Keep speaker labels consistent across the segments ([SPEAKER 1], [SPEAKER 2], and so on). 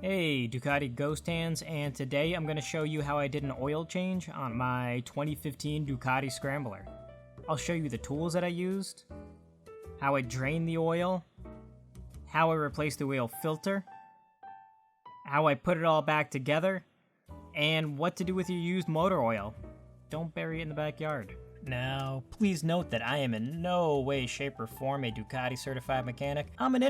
[SPEAKER 1] Hey, Ducati Ghost Hands, and today I'm going to show you how I did an oil change on my 2015 Ducati Scrambler. I'll show you the tools that I used, how I drained the oil, how I replaced the oil filter, how I put it all back together, and what to do with your used motor oil. Don't bury it in the backyard. Now, please note that I am in no way, shape, or form a Ducati certified mechanic. I'm an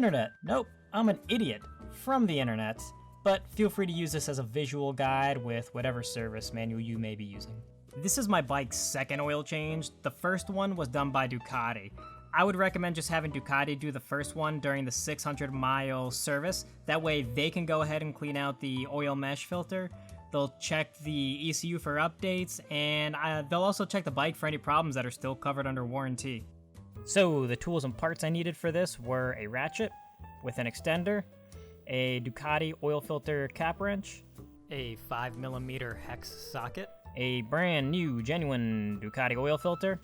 [SPEAKER 1] I'm an idiot from the internet, but feel free to use this as a visual guide with whatever service manual you may be using. This is my bike's second oil change. The first one was done by Ducati. I would recommend just having Ducati do the first one during the 600-mile service. That way they can go ahead and clean out the oil mesh filter. They'll check the ECU for updates, and they'll also check the bike for any problems that are still covered under warranty. So the tools and parts I needed for this were a ratchet with an extender, a Ducati oil filter cap wrench, a 5mm hex socket, a brand new genuine Ducati oil filter,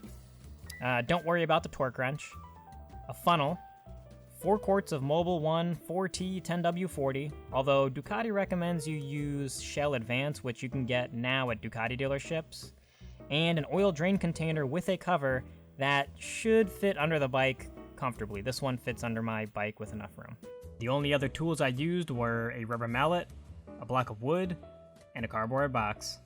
[SPEAKER 1] don't worry about the torque wrench, a funnel, 4 quarts of Mobil 1 4T 10W40, although Ducati recommends you use Shell Advance, which you can get now at Ducati dealerships, and an oil drain container with a cover that should fit under the bike comfortably. This one fits under my bike with enough room. The only other tools I used were a rubber mallet, a block of wood, and a cardboard box.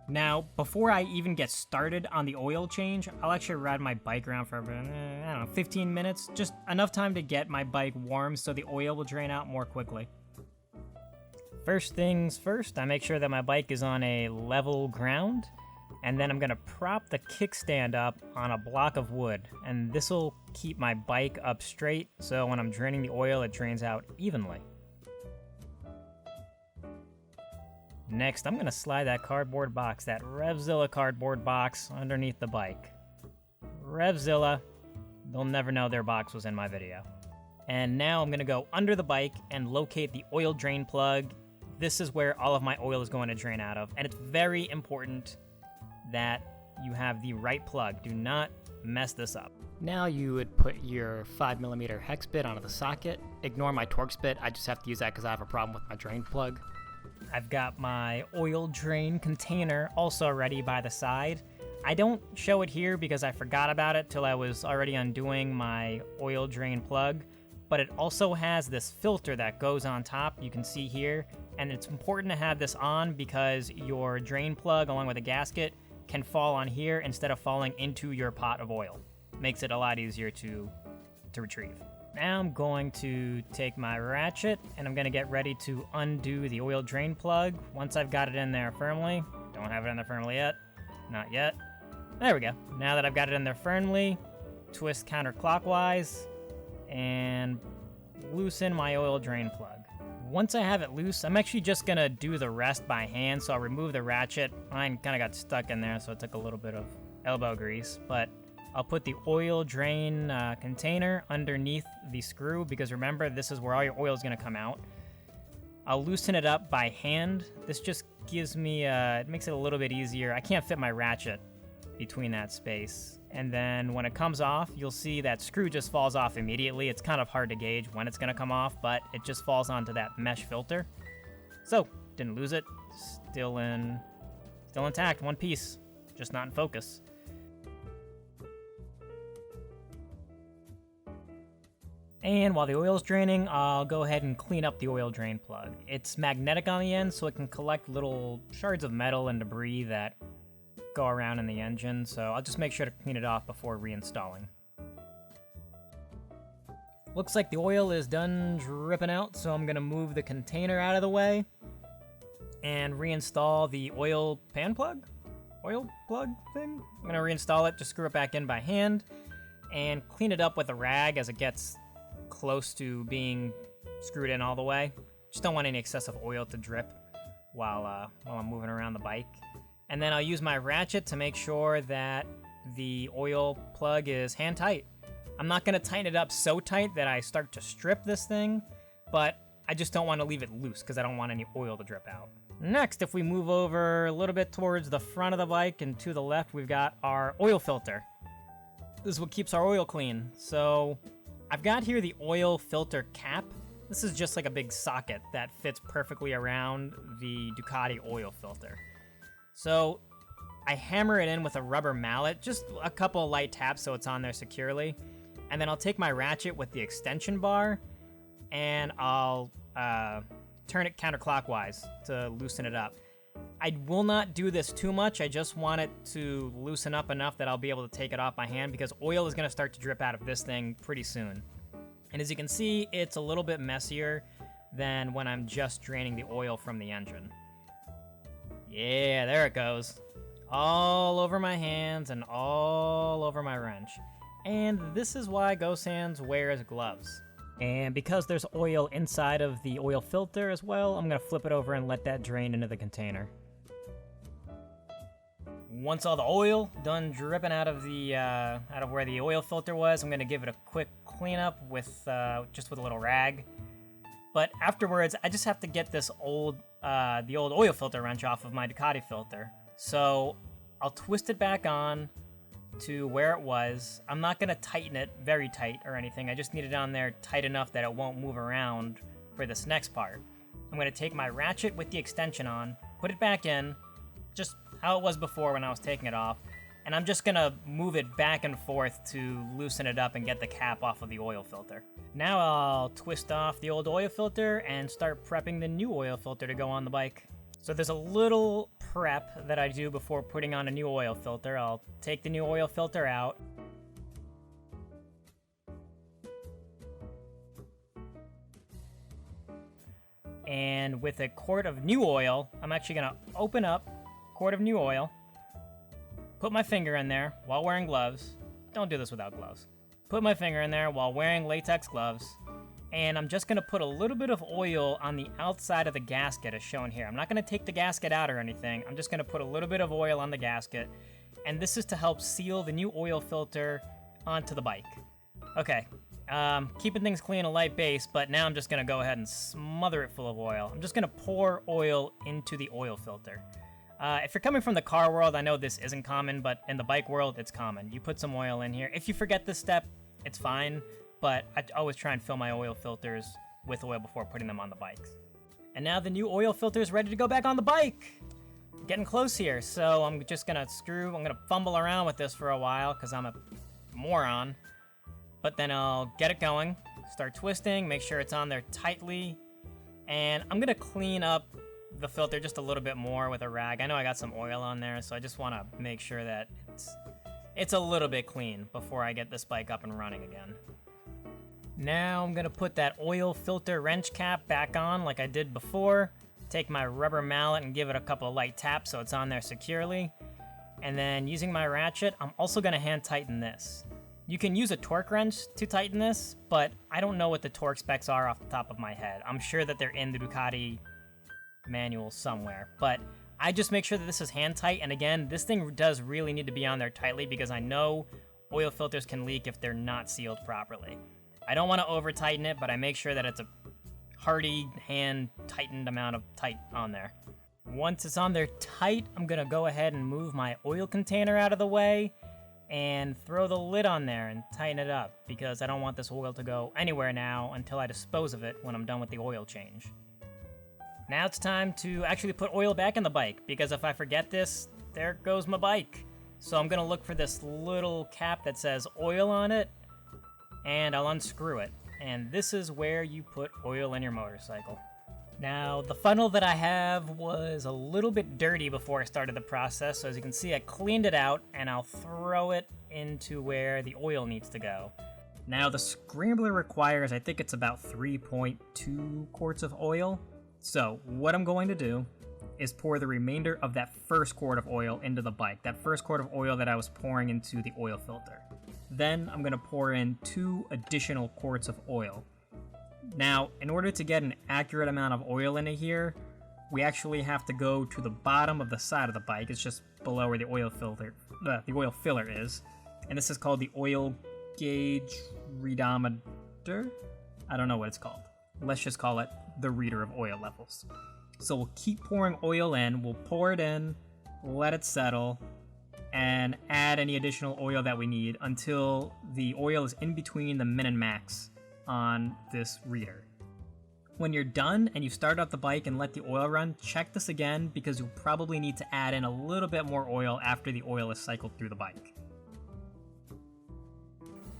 [SPEAKER 1] Now, before I even get started on the oil change, I'll actually ride my bike around for, 15 minutes, just enough time to get my bike warm so the oil will drain out more quickly. First things first, I make sure that my bike is on a level ground, and then I'm gonna prop the kickstand up on a block of wood, and this will keep my bike up straight, so when I'm draining the oil, it drains out evenly. Next, I'm gonna slide that cardboard box, that Revzilla cardboard box, underneath the bike. Revzilla, they'll never know their box was in my video. And now I'm gonna go under the bike and locate the oil drain plug. This is where all of my oil is going to drain out of, and it's very important that you have the right plug. Do not mess this up. Now you would put your 5mm hex bit onto the socket. Ignore my torx bit, I just have to use that because I have a problem with my drain plug. I've got my oil drain container also ready by the side. I don't show it here because I forgot about it till I was already undoing my oil drain plug, but it also has this filter that goes on top, you can see here, and it's important to have this on because your drain plug along with a gasket can fall on here instead of falling into your pot of oil. Makes it a lot easier to retrieve. Now I'm going to take my ratchet and I'm gonna get ready to undo the oil drain plug. Once I've got it in there firmly, don't have it in there firmly yet, not yet. There we go. Now that I've got it in there firmly, twist counterclockwise and loosen my oil drain plug. Once I have it loose, I'm actually just gonna do the rest by hand, so I'll remove the ratchet. Mine kinda got stuck in there, so it took a little bit of elbow grease, but I'll put the oil drain container underneath the screw because remember, this is where all your oil is gonna come out. I'll loosen it up by hand. This just gives me, it makes it a little bit easier. I can't fit my ratchet between that space. And then when it comes off, you'll see that screw just falls off immediately. It's kind of hard to gauge when it's gonna come off, but it just falls onto that mesh filter. So, didn't lose it, still intact, one piece, just not in focus. And while the oil's draining, I'll go ahead and clean up the oil drain plug. It's magnetic on the end, so it can collect little shards of metal and debris that go around in the engine, so I'll just make sure to clean it off before reinstalling. Looks like the oil is done dripping out, so I'm gonna move the container out of the way and reinstall the oil pan plug? Oil plug thing? I'm gonna reinstall it, just screw it back in by hand, and clean it up with a rag as it gets close to being screwed in all the way. Just don't want any excessive oil to drip while I'm moving around the bike. And then I'll use my ratchet to make sure that the oil plug is hand tight. I'm not gonna tighten it up so tight that I start to strip this thing, but I just don't want to leave it loose because I don't want any oil to drip out. Next, if we move over a little bit towards the front of the bike and to the left, we've got our oil filter. This is what keeps our oil clean. So I've got here the oil filter cap. This is just like a big socket that fits perfectly around the Ducati oil filter. So I hammer it in with a rubber mallet, just a couple light taps so it's on there securely. And then I'll take my ratchet with the extension bar and I'll turn it counterclockwise to loosen it up. I will not do this too much. I just want it to loosen up enough that I'll be able to take it off my hand because oil is going to start to drip out of this thing pretty soon. And as you can see, it's a little bit messier than when I'm just draining the oil from the engine. Yeah, there it goes. All over my hands and all over my wrench. And this is why Ghost Hands wears gloves. And because there's oil inside of the oil filter as well, I'm gonna flip it over and let that drain into the container. Once all the oil done dripping out of where the oil filter was, I'm gonna give it a quick cleanup with just with a little rag. But afterwards, I just have to get this the old oil filter wrench off of my Ducati filter. So I'll twist it back on to where it was. I'm not gonna tighten it very tight or anything. I just need it on there tight enough that it won't move around for this next part. I'm gonna take my ratchet with the extension on, put it back in, just how it was before when I was taking it off, and I'm just gonna move it back and forth to loosen it up and get the cap off of the oil filter. Now I'll twist off the old oil filter and start prepping the new oil filter to go on the bike. So there's a little prep that I do before putting on a new oil filter. I'll take the new oil filter out. And with a quart of new oil, I'm actually gonna open up a quart of new oil, put my finger in there while wearing gloves. Don't do this without gloves. Put my finger in there while wearing latex gloves. And I'm just gonna put a little bit of oil on the outside of the gasket as shown here. I'm not gonna take the gasket out or anything. I'm just gonna put a little bit of oil on the gasket. And this is to help seal the new oil filter onto the bike. Okay, keeping things clean, a light base, but now I'm just gonna go ahead and smother it full of oil. I'm just gonna pour oil into the oil filter. If you're coming from the car world, I know this isn't common, but in the bike world, it's common. You put some oil in here. If you forget this step, it's fine. But I always try and fill my oil filters with oil before putting them on the bikes. And now the new oil filter is ready to go back on the bike. Getting close here, so I'm just gonna fumble around with this for a while because I'm a moron. But then I'll get it going, start twisting, make sure it's on there tightly. And I'm gonna clean up the filter just a little bit more with a rag. I know I got some oil on there, so I just wanna make sure that it's a little bit clean before I get this bike up and running again. Now I'm gonna put that oil filter wrench cap back on like I did before. Take my rubber mallet and give it a couple of light taps so it's on there securely. And then using my ratchet, I'm also gonna hand tighten this. You can use a torque wrench to tighten this, but I don't know what the torque specs are off the top of my head. I'm sure that they're in the Ducati manual somewhere, but I just make sure that this is hand tight. And again, this thing does really need to be on there tightly because I know oil filters can leak if they're not sealed properly. I don't want to over tighten it, but I make sure that it's a hearty hand tightened amount of tight on there. Once it's on there tight, I'm gonna go ahead and move my oil container out of the way and throw the lid on there and tighten it up because I don't want this oil to go anywhere now until I dispose of it when I'm done with the oil change. Now it's time to actually put oil back in the bike because if I forget this, there goes my bike. So I'm gonna look for this little cap that says oil on it, and I'll unscrew it. And this is where you put oil in your motorcycle. Now, the funnel that I have was a little bit dirty before I started the process, so as you can see, I cleaned it out, and I'll throw it into where the oil needs to go. Now, the Scrambler requires, I think it's about 3.2 quarts of oil. So, what I'm going to do is pour the remainder of that first quart of oil into the bike, that first quart of oil that I was pouring into the oil filter. Then I'm going to pour in 2 additional quarts of oil. Now, in order to get an accurate amount of oil into here, we actually have to go to the bottom of the side of the bike. It's just below where the oil filler is. And this is called the oil gauge readometer. I don't know what it's called. Let's just call it the reader of oil levels. So we'll keep pouring oil in. We'll pour it in, let it settle, and add any additional oil that we need until the oil is in between the min and max on this reader. When you're done and you start up the bike and let the oil run, check this again because you'll probably need to add in a little bit more oil after the oil is cycled through the bike.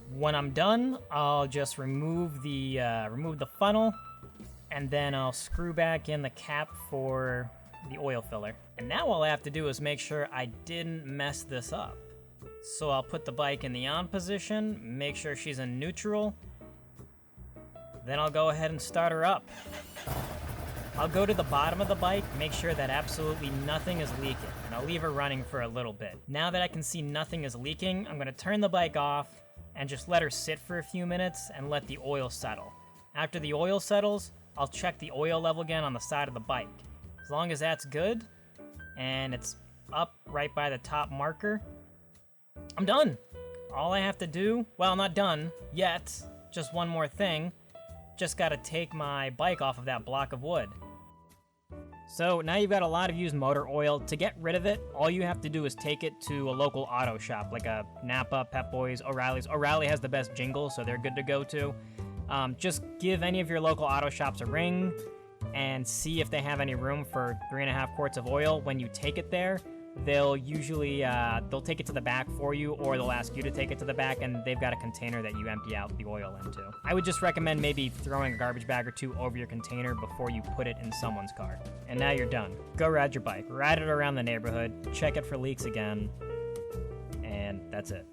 [SPEAKER 1] When I'm done, I'll just remove the funnel, and then I'll screw back in the cap for the oil filler. And now all I have to do is make sure I didn't mess this up. So I'll put the bike in the on position, make sure she's in neutral, then I'll go ahead and start her up. I'll go to the bottom of the bike, make sure that absolutely nothing is leaking, and I'll leave her running for a little bit. Now that I can see nothing is leaking, I'm gonna turn the bike off and just let her sit for a few minutes and let the oil settle. After the oil settles, I'll check the oil level again on the side of the bike. As long as that's good, and it's up right by the top marker, I'm done. All I have to do, well, not done yet, just one more thing. Just gotta take my bike off of that block of wood. So now you've got a lot of used motor oil. To get rid of it, all you have to do is take it to a local auto shop, like a Napa, Pep Boys, O'Reilly's. O'Reilly has the best jingle, so they're good to go to. Just give any of your local auto shops a ring and see if they have any room for 3.5 quarts of oil. When you take it there, they'll usually they'll take it to the back for you, or they'll ask you to take it to the back, and they've got a container that you empty out the oil into. I would just recommend maybe throwing a garbage bag or two over your container before you put it in someone's car. And now you're done. Go ride your bike, ride it around the neighborhood, check it for leaks again, and that's it.